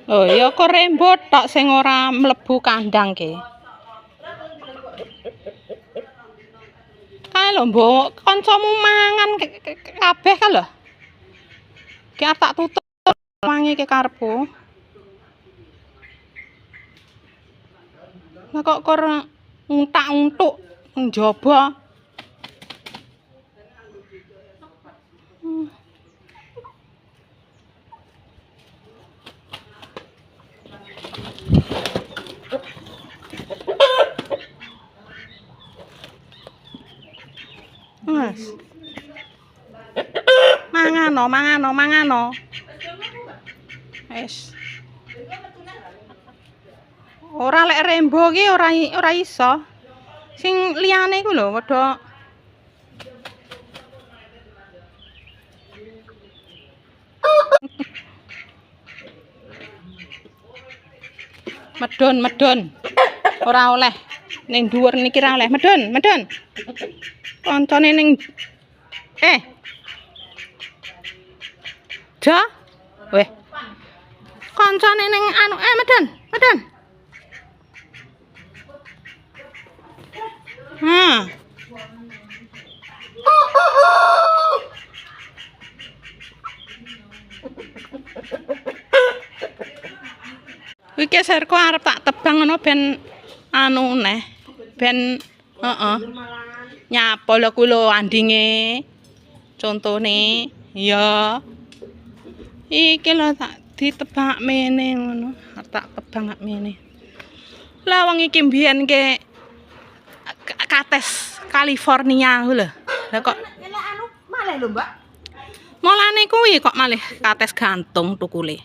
Oh ya kok rembot tok sing ora mlebu kandang ki. Kae lho mbok kancamu mangan kabeh ka lho. Ki arep tak tutup wangi ki karepku. Lah kok untak-untuk njaba. Mas. Mangano. Wis. Ora lek rembo ki ora iso. Sing liyane iku lho padha medun. Ora oleh. Ning dhuwur niki ora oleh. Medun. Kancane ning Ja. Weh. Kancane ning anu medun. Iki serko arep tak tebang ngono ben anu neh. Ben nyapa lho ku lho andinge. Contone ya. Iki lho tak ditebak mene ngono. Arep tak tebang mene. Lah wong iki mbiyen ke kates California ku lho. Lah kok anu malih lho, Mbak. Mulane kuwi kok malih kates gantung tukule.